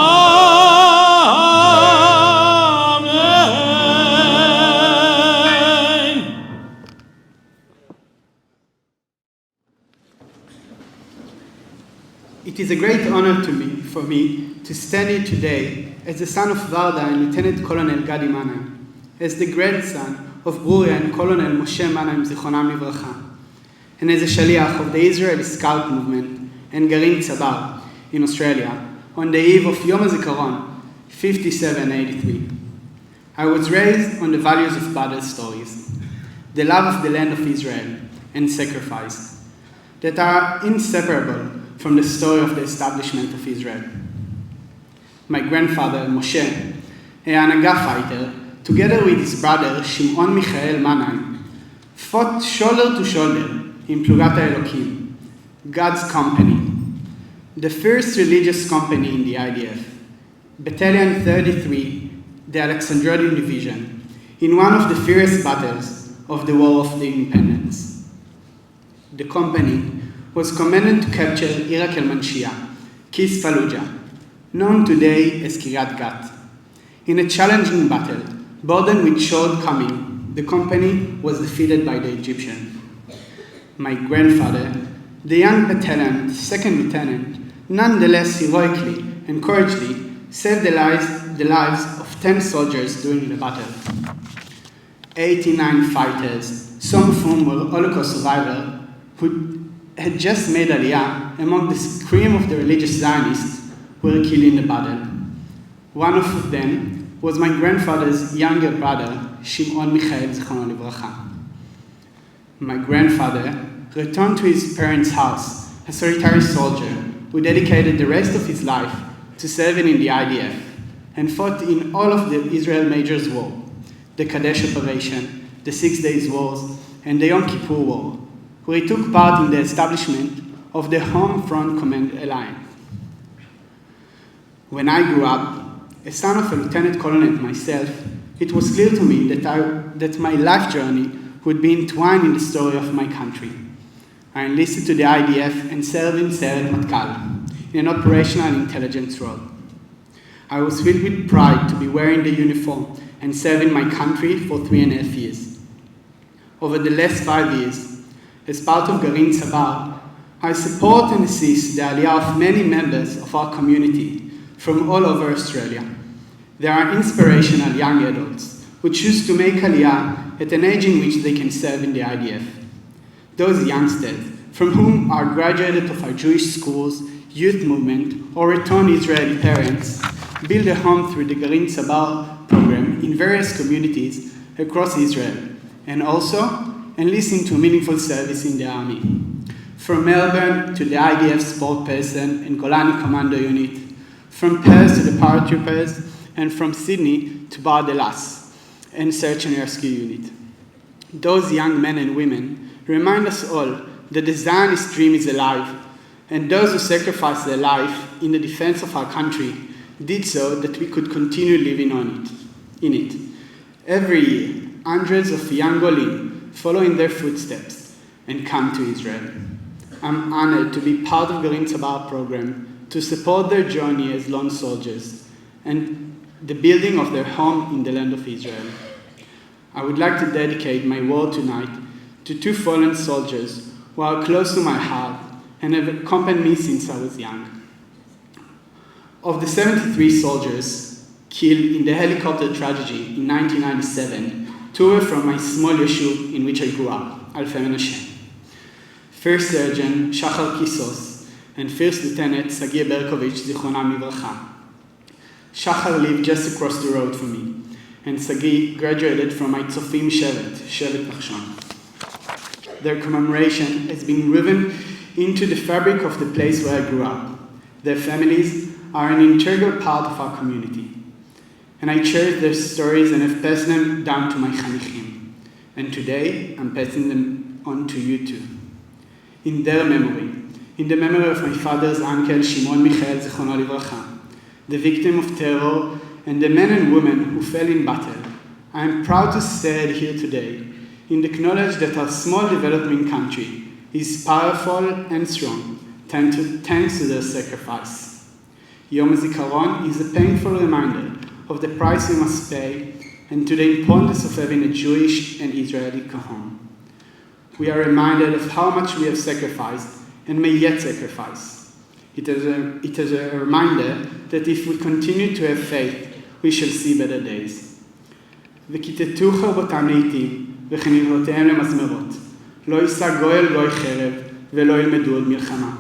It is a great honor for me to stand here today as the son of Varda and Lieutenant Colonel Gadi Manaim, as the grandson of Bruria and Colonel Moshe Manaim Zichronam Livracha, and as a shaliach of the Israeli Scout Movement and Garin Tzabar in Australia on the eve of Yom Hazikaron 5783. I was raised on the values of battle stories, the love of the land of Israel and sacrifice, that are inseparable from the story of the establishment of Israel. My grandfather, Moshe, a Hanaga fighter, together with his brother, Shimon Michael Manaim, fought shoulder to shoulder in Plugat HaElokim, God's company, the first religious company in the IDF, Battalion 33, the Alexandrodian Division, in one of the fiercest battles of the War of the Independence. The company was commanded to capture Iraq el-Manshia, Kis Fallujah, known today as Kiryat Gat. In a challenging battle, burdened with shortcoming, the company was defeated by the Egyptians. My grandfather, the young battalion second lieutenant, nonetheless heroically and courageously saved the lives of 10 soldiers during the battle. 89 fighters, some of whom were Holocaust survivors, who had just made Aliyah among the scream of the religious Zionists, were killed in the battle. One of them was my grandfather's younger brother, Shimon Michael Zichrono Livracha. My grandfather returned to his parents' house, a solitary soldier who dedicated the rest of his life to serving in the IDF and fought in all of the Israel Major's War, the Kadesh Operation, the 6 Days Wars, and the Yom Kippur War, where he took part in the establishment of the Home Front Command Alliance. When I grew up, a son of a lieutenant colonel myself, it was clear to me that my life journey would be entwined in the story of my country. I enlisted to the IDF and served in Seret Matkal in an operational intelligence role. I was filled with pride to be wearing the uniform and serving my country for 3.5 years. Over the last 5 years, as part of Garin Sabar, I support and assist the Aliyah of many members of our community from all over Australia. They are inspirational young adults who choose to make Aliyah at an age in which they can serve in the IDF. Those youngsters, from whom are graduated of our Jewish schools, youth movement, or returned Israeli parents, build a home through the Garin Sabar program in various communities across Israel, and also enlist into meaningful service in the army. From Melbourne to the IDF sport person and Golani Commando Unit, from Perth to the paratroopers, and from Sydney to Bar Delas and Search and Rescue Unit. Those young men and women remind us all that the Zionist dream is alive, and those who sacrificed their life in the defense of our country did so that we could continue living in it. Every year, hundreds of young Golim follow in their footsteps and come to Israel. I'm honored to be part of Garin Sabar program to support their journey as lone soldiers and the building of their home in the land of Israel. I would like to dedicate my word tonight to 2 fallen soldiers who are close to my heart and have accompanied me since I was young. Of the 73 soldiers killed in the helicopter tragedy in 1997, 2 were from my small yeshuv in which I grew up, Alfei Menashe. First Sergeant Shachar Kisos and First Lieutenant Sagi Berkovich Zichronam Livracha. Shachar lived just across the road from me, and Sagi graduated from my Tzofim Shevet Nachshon. Their commemoration has been woven into the fabric of the place where I grew up. Their families are an integral part of our community, and I cherish their stories and have passed them down to my chanichim. And today, I'm passing them on to you too. In their memory, in the memory of my father's uncle Shimon Michael Zichrono Livracha, the victim of terror, and the men and women who fell in battle, I am proud to stand here today in the knowledge that our small developing country is powerful and strong thanks to their sacrifice. Yom Hazikaron is a painful reminder of the price we must pay and to the importance of having a Jewish and Israeli home. We are reminded of how much we have sacrificed and may yet sacrifice. It is a reminder that if we continue to have faith, we shall see better days. וכיתתו חרבותם לעתים, וכנבלותיהם למזמרות. לא יישא גוי אל גוי חרב, ולא ילמדו עוד מלחמה.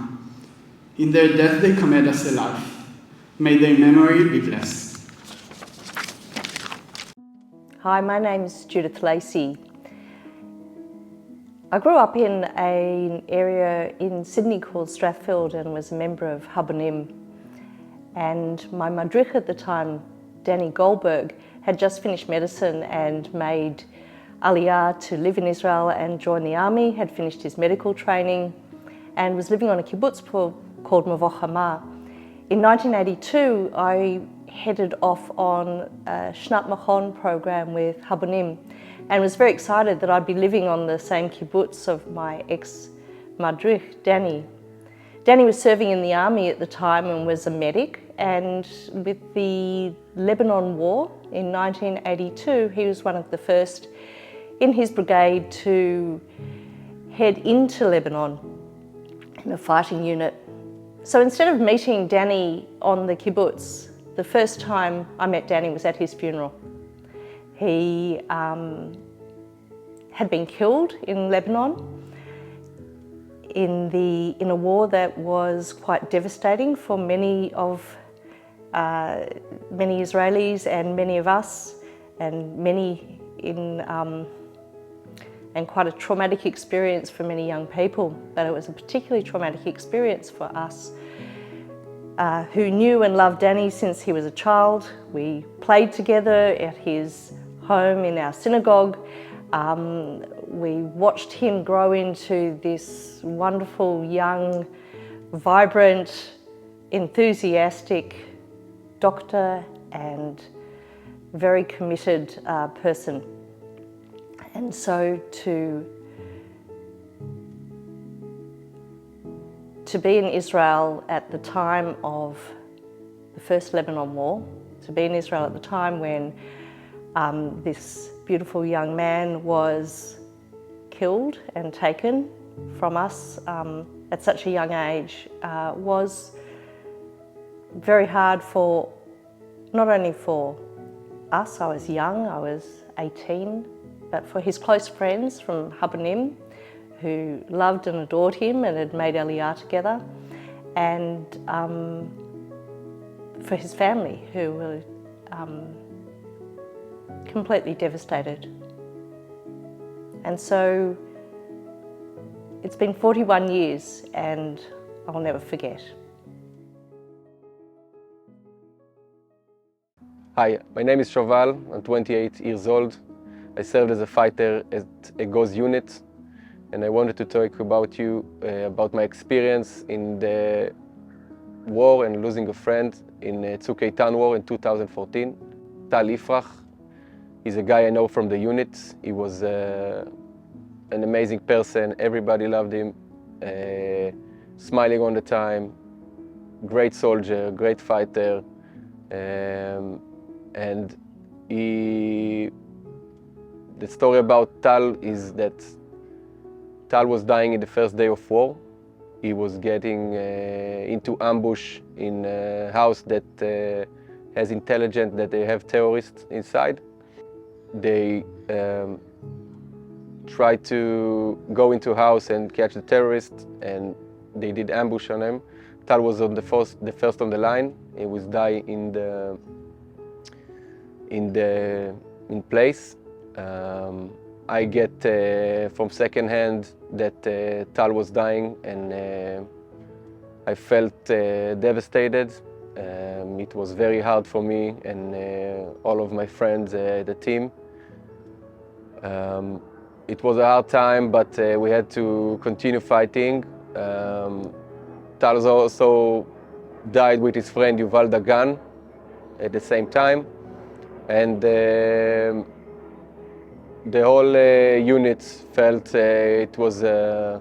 In their death they command us a life. May their memory be blessed. Hi, my name is Judith Lacey. I grew up in an area in Sydney called Strathfield and was a member of Habonim. And my madrich at the time, Danny Goldberg, had just finished medicine and made Aliyah to live in Israel and join the army, had finished his medical training and was living on a kibbutz called Mavot Hama. In 1982, I headed off on a Shnat Machon program with Habonim and was very excited that I'd be living on the same kibbutz of my ex-madrich, Danny. Danny was serving in the army at the time and was a medic, and with the Lebanon War in 1982, he was one of the first in his brigade to head into Lebanon in a fighting unit. So instead of meeting Danny on the kibbutz, the first time I met Danny was at his funeral. He had been killed in Lebanon in a war that was quite devastating for many Israelis and many of us, and many and quite a traumatic experience for many young people. But it was a particularly traumatic experience for us who knew and loved Danny since he was a child. We played together at his home in our synagogue. We watched him grow into this wonderful, young, vibrant, enthusiastic doctor and very committed person. And so to be in Israel at the time of the First Lebanon War, to be in Israel at the time when this beautiful young man was killed and taken from us at such a young age was very hard for, not only for us, I was young, I was 18, but for his close friends from Habonim who loved and adored him and had made Aliyah together, and for his family who were completely devastated. And so it's been 41 years and I'll never forget. Hi, my name is Shoval. I'm 28 years old. I served as a fighter at a GOZ unit, and I wanted to talk about my experience in the war and losing a friend in Tzuk Eitan war in 2014. Tal Ifrach, he's a guy I know from the unit. He was an amazing person. Everybody loved him, smiling all the time, great soldier, great fighter. And the story about Tal is that Tal was dying in the first day of war. He was getting into ambush in a house that has intelligence that they have terrorists inside. They tried to go into a house and catch the terrorists, and they did ambush on him. Tal was on the first on the line. He was dying in place. I get from second hand that Tal was dying, and I felt devastated. It was very hard for me and all of my friends, the team. It was a hard time, but we had to continue fighting. Tal also died with his friend Yuval Dagan at the same time. And the whole unit felt it was a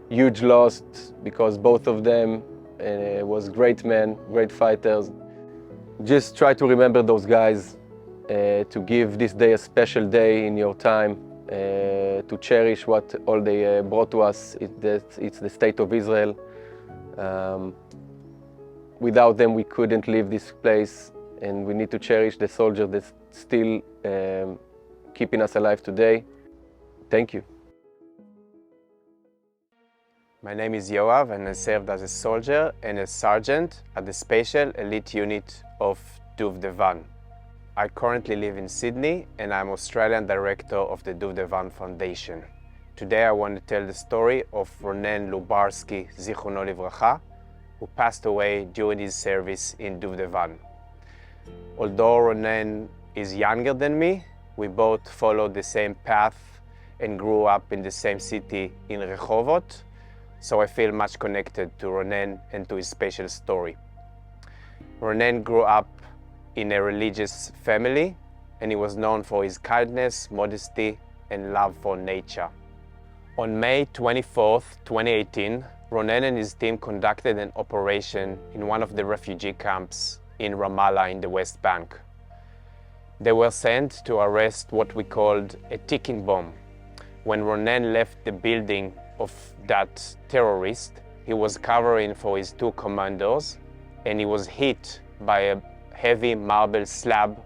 huge loss, because both of them was great men, great fighters. Just try to remember those guys, to give this day a special day in your time, to cherish what all they brought to us. It's the state of Israel. Without them, we couldn't leave this place, and we need to cherish the soldiers that still keeping us alive today. Thank you. My name is Yoav, and I served as a soldier and a sergeant at the Special Elite Unit of Duvdevan. I currently live in Sydney, and I'm Australian Director of the Duvdevan Foundation. Today I want to tell the story of Ronen Lubarsky, Zichrono Livracha, who passed away during his service in Duvdevan. Although Ronen is younger than me, we both followed the same path and grew up in the same city in Rehovot, so I feel much connected to Ronen and to his special story. Ronen grew up in a religious family, and he was known for his kindness, modesty, and love for nature. On May 24th, 2018, Ronen and his team conducted an operation in one of the refugee camps in Ramallah in the West Bank. They were sent to arrest what we called a ticking bomb. When Ronen left the building of that terrorist, he was covering for his two commandos and he was hit by a heavy marble slab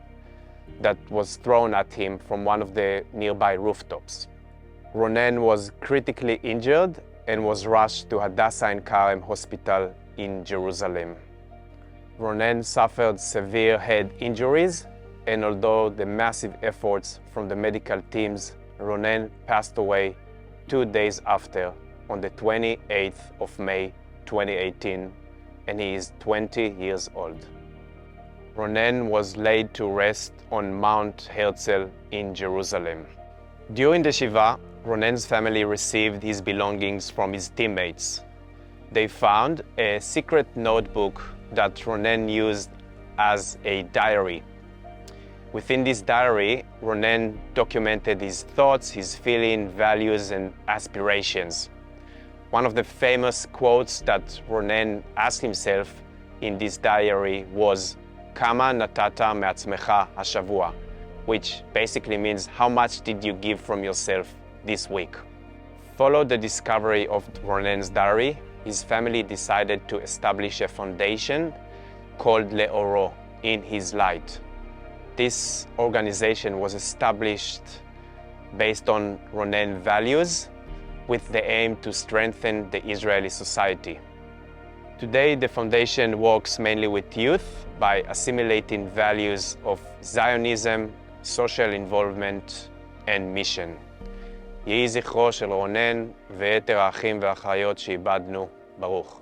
that was thrown at him from one of the nearby rooftops. Ronen was critically injured and was rushed to Hadassah Ein Karem Hospital in Jerusalem. Ronen suffered severe head injuries, and although the massive efforts from the medical teams, Ronen passed away 2 days after, on the 28th of May 2018, and he is 20 years old. Ronen was laid to rest on Mount Herzl in Jerusalem. During the Shiva, Ronen's family received his belongings from his teammates. They found a secret notebook that Ronen used as a diary. Within this diary, Ronen documented his thoughts, his feelings, values, and aspirations. One of the famous quotes that Ronen asked himself in this diary was "Kama natata me'atzmecha hashavua," which basically means how much did you give from yourself this week. Following the discovery of Ronen's diary, his family decided to establish a foundation called Le'oro, in his light. This organization was established based on Ronen values with the aim to strengthen the Israeli society. Today, the foundation works mainly with youth by assimilating values of Zionism, social involvement, and mission. יהי זכרו של רונן ויתר האחים והאחיות שאיבדנו ברוך.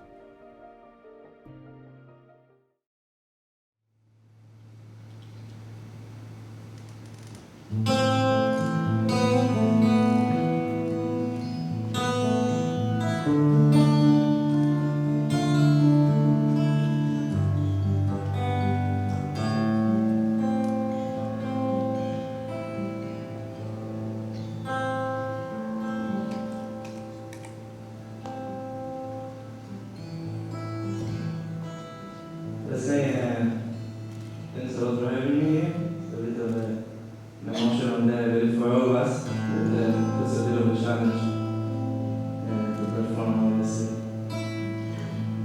Let's say, thanks a lot for having me here. It's a bit of an emotional day for all of us. It's a bit of a challenge to perform, obviously.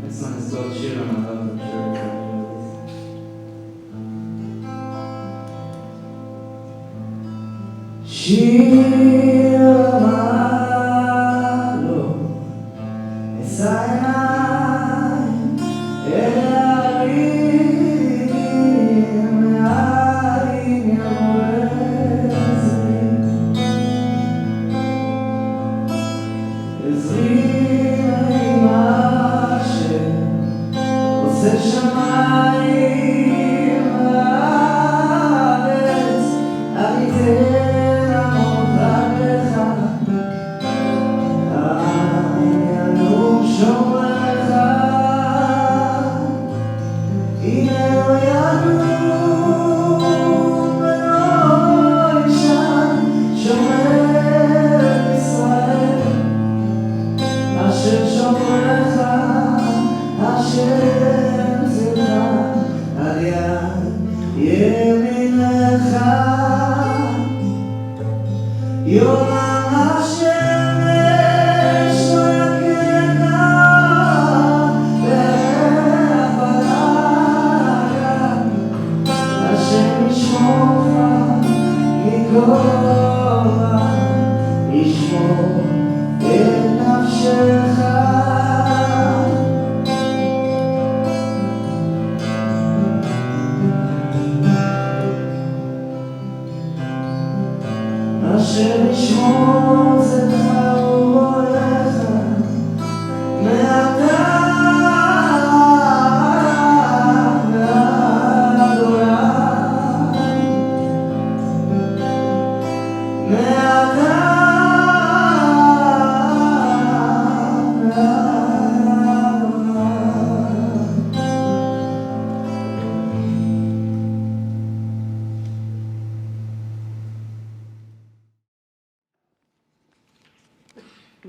Next one is called Shir Ramadan, I'm sure you're familiar with this. Shir Ramadan, Messiah.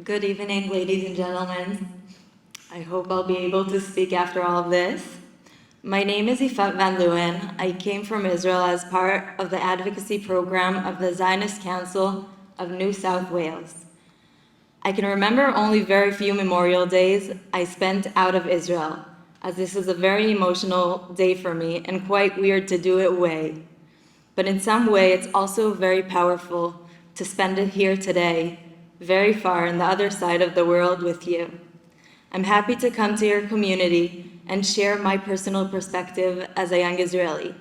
Good evening, ladies and gentlemen. I hope I'll be able to speak after all of this. My name is Ifat Van Leeuwen. I came from Israel as part of the advocacy program of the Zionist Council of New South Wales. I can remember only very few Memorial Days I spent out of Israel, as this is a very emotional day for me and quite weird to do it away. But in some way, it's also very powerful to spend it here today, very far on the other side of the world with you. I'm happy to come to your community and share my personal perspective as a young Israeli.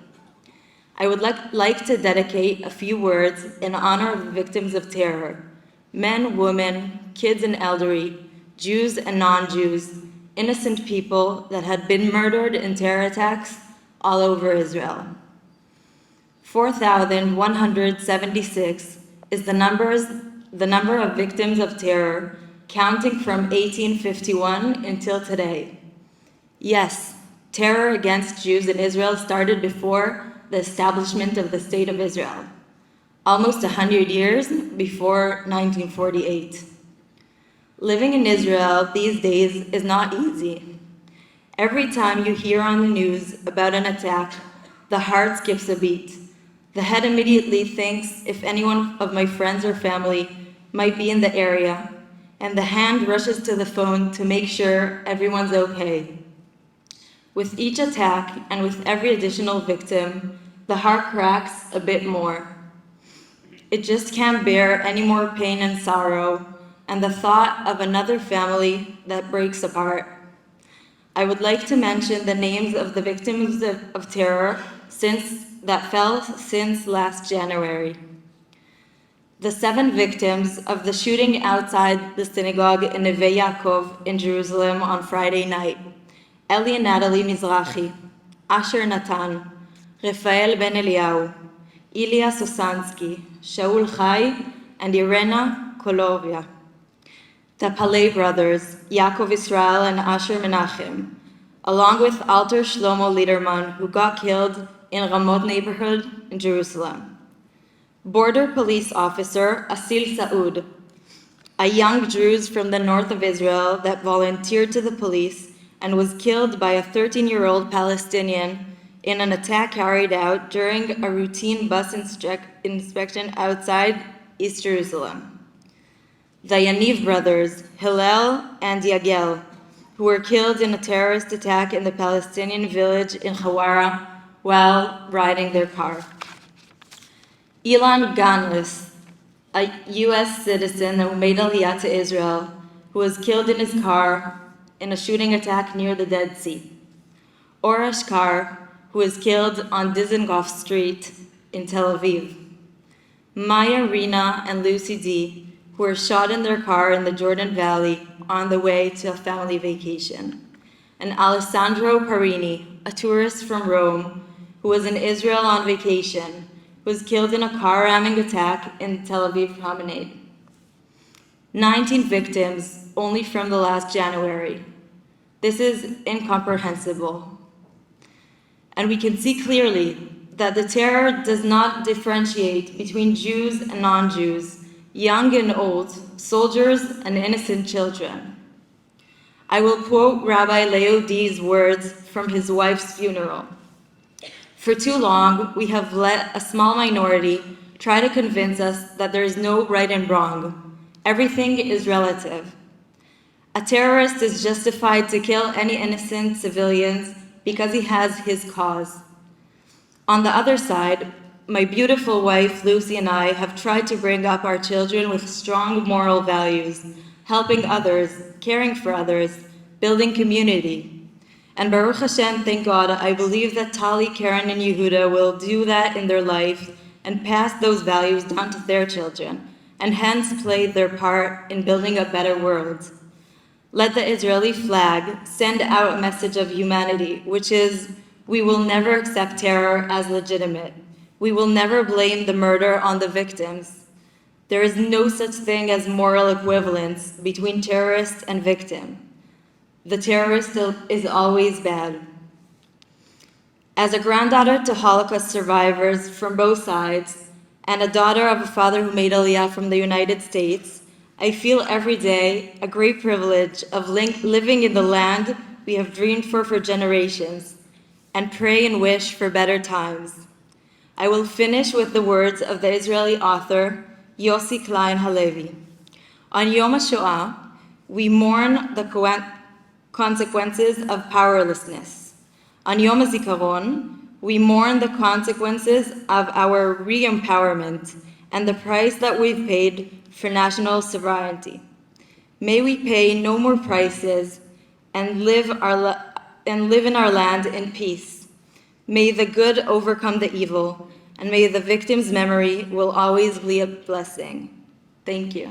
I would like to dedicate a few words in honor of the victims of terror, men, women, kids and elderly, Jews and non-Jews, innocent people that had been murdered in terror attacks all over Israel. 4,176 is the number of victims of terror counting from 1851 until today. Yes, terror against Jews in Israel started before the establishment of the State of Israel, almost 100 years before 1948. Living in Israel these days is not easy. Every time you hear on the news about an attack, the heart skips a beat. The head immediately thinks if anyone of my friends or family might be in the area, and the hand rushes to the phone to make sure everyone's okay. With each attack and with every additional victim, the heart cracks a bit more. It just can't bear any more pain and sorrow, and the thought of another family that breaks apart. I would like to mention the names of the victims of terror that fell since last January. The 7 victims of the shooting outside the synagogue in Neve Yaakov in Jerusalem on Friday night: Eli and Natalie Mizrahi, Asher Natan, Rafael Ben Eliyahu, Ilya Sosansky, Shaul Chai, and Irena Kolovia. The Paley brothers, Yaakov Israel and Asher Menachem, along with Alter Shlomo Liederman, who got killed in Ramot neighborhood in Jerusalem. Border police officer Asil Saud, a young Druze from the north of Israel that volunteered to the police and was killed by a 13-year-old Palestinian in an attack carried out during a routine bus inspection outside East Jerusalem. The Yaniv brothers, Hillel and Yagel, who were killed in a terrorist attack in the Palestinian village in Hawara while riding their car. Ilan Ganlis, a U.S. citizen who made Aliyah to Israel, who was killed in his car in a shooting attack near the Dead Sea. Orash Kar, who was killed on Dizengoff Street in Tel Aviv. Maya, Rina, and Lucy D., who were shot in their car in the Jordan Valley on the way to a family vacation. And Alessandro Parini, a tourist from Rome, who was in Israel on vacation, was killed in a car ramming attack in Tel Aviv Promenade. 19 victims only from the last January. This is incomprehensible. And we can see clearly that the terror does not differentiate between Jews and non-Jews, young and old, soldiers and innocent children. I will quote Rabbi Leo D's words from his wife's funeral. For too long, we have let a small minority try to convince us that there is no right and wrong. Everything is relative. A terrorist is justified to kill any innocent civilians because he has his cause. On the other side, my beautiful wife, Lucy, and I have tried to bring up our children with strong moral values, helping others, caring for others, building community. And Baruch Hashem, thank God, I believe that Tali, Karen, and Yehuda will do that in their life and pass those values down to their children, and hence play their part in building a better world. Let the Israeli flag send out a message of humanity, which is, we will never accept terror as legitimate. We will never blame the murder on the victims. There is no such thing as moral equivalence between terrorist and victim. The terrorist is always bad. As a granddaughter to Holocaust survivors from both sides, and a daughter of a father who made Aliyah from the United States, I feel every day a great privilege of living in the land we have dreamed for generations, and pray and wish for better times. I will finish with the words of the Israeli author Yossi Klein Halevi. On Yom HaShoah, we mourn the consequences of powerlessness. On Yom HaZikaron, we mourn the consequences of our re-empowerment and the price that we've paid for national sovereignty. May we pay no more prices and live in our land in peace. May the good overcome the evil, and may the victim's memory will always be a blessing. Thank you.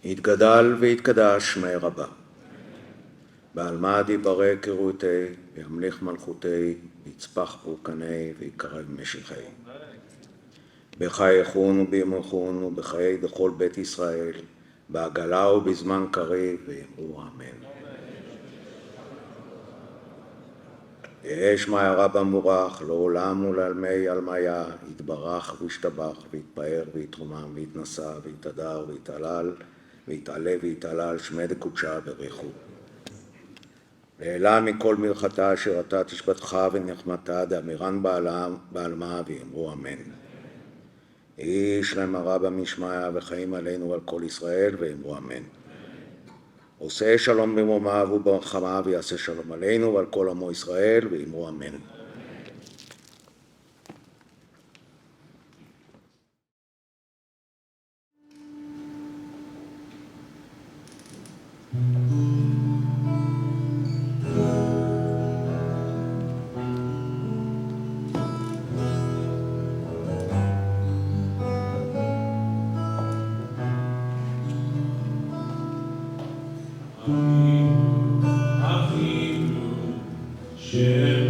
יתגדל ויתקדש שמי רבה. בעלמא דיברא כרותי, וימליך מלכותי, ויצפח פורקני, ויקרב משיחי. בחייכון ובימלכון ובחיי דכל בית ישראל, בעגלה ובזמן קריב, ויאמרו אמן. יהא שמי הרב המבורך, לעולם ולעלמי עלמיה, יתברך וישתבח, ויתפאר ויתרומם, ויתנשא, ויתהדר, ויתהלל, ויתעלה ויתעלל, שמי דקודשה בריחו. לעילה מכל מלכתה אשר אתה תשבתך ונחמתה, דאמירן בעלמה, ויאמרו אמן. יהי שלם הרב משמעיה וחיים עלינו ועל כל ישראל, ויאמרו אמן. עושה שלום במרומיו וברחמיו, ויעשה שלום עלינו ועל כל עמו ישראל, ויאמרו אמן. Israel.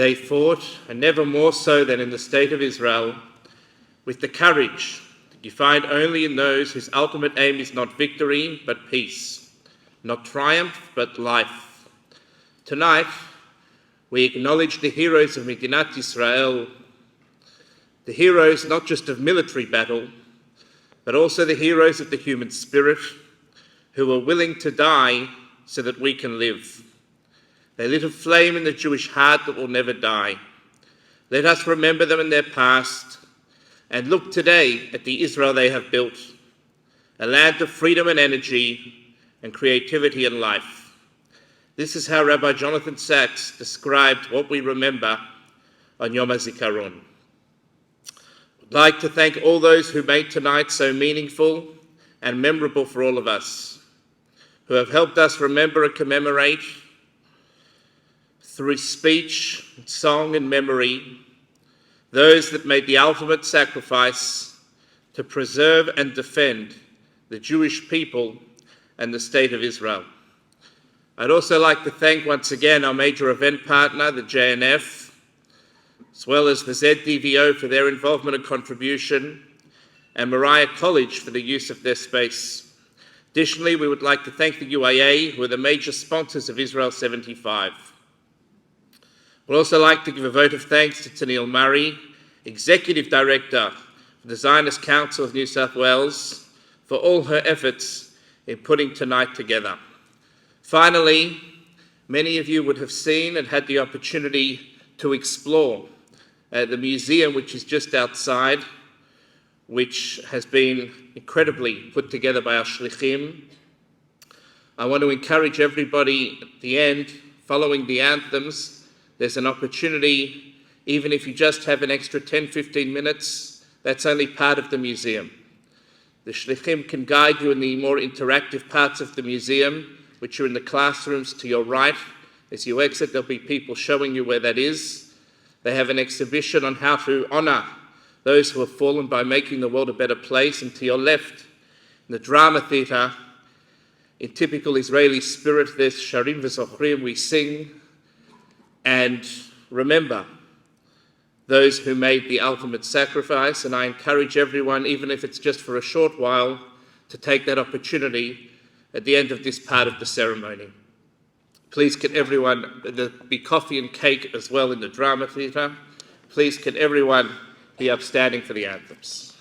They fought, and never more so than in the state of Israel, with the courage that you find only in those whose ultimate aim is not victory, but peace, not triumph, but life. Tonight, we acknowledge the heroes of Medinat Israel, the heroes not just of military battle, but also the heroes of the human spirit, who were willing to die so that we can live. They lit a flame in the Jewish heart that will never die. Let us remember them in their past and look today at the Israel they have built, a land of freedom and energy and creativity and life. This is how Rabbi Jonathan Sachs described what we remember on Yom Hazikaron. I'd like to thank all those who made tonight so meaningful and memorable for all of us, who have helped us remember and commemorate through speech, song and memory, those that made the ultimate sacrifice to preserve and defend the Jewish people and the state of Israel. I'd also like to thank once again our major event partner, the JNF, as well as the ZDVO for their involvement and contribution, and Moriah College for the use of their space. Additionally, we would like to thank the UAA, who are the major sponsors of Israel 75. We'd also like to give a vote of thanks to Tennille Murray, Executive Director of the Zionist Council of New South Wales, for all her efforts in putting tonight together. Finally, many of you would have seen and had the opportunity to explore the museum, which is just outside, which has been incredibly put together by our shlichim. I want to encourage everybody at the end, following the anthems, there's an opportunity, even if you just have an extra 10-15 minutes, that's only part of the museum. The shlichim can guide you in the more interactive parts of the museum, which are in the classrooms to your right. As you exit, there'll be people showing you where that is. They have an exhibition on how to honour those who have fallen by making the world a better place. And to your left, in the drama theatre, in typical Israeli spirit, there's Sharim v'Zochrim, we sing and remember those who made the ultimate sacrifice. And I encourage everyone, even if it's just for a short while, to take that opportunity at the end of this part of the ceremony. Please can everyone, there'll be coffee and cake as well in the drama theatre. Please can everyone be upstanding for the anthems.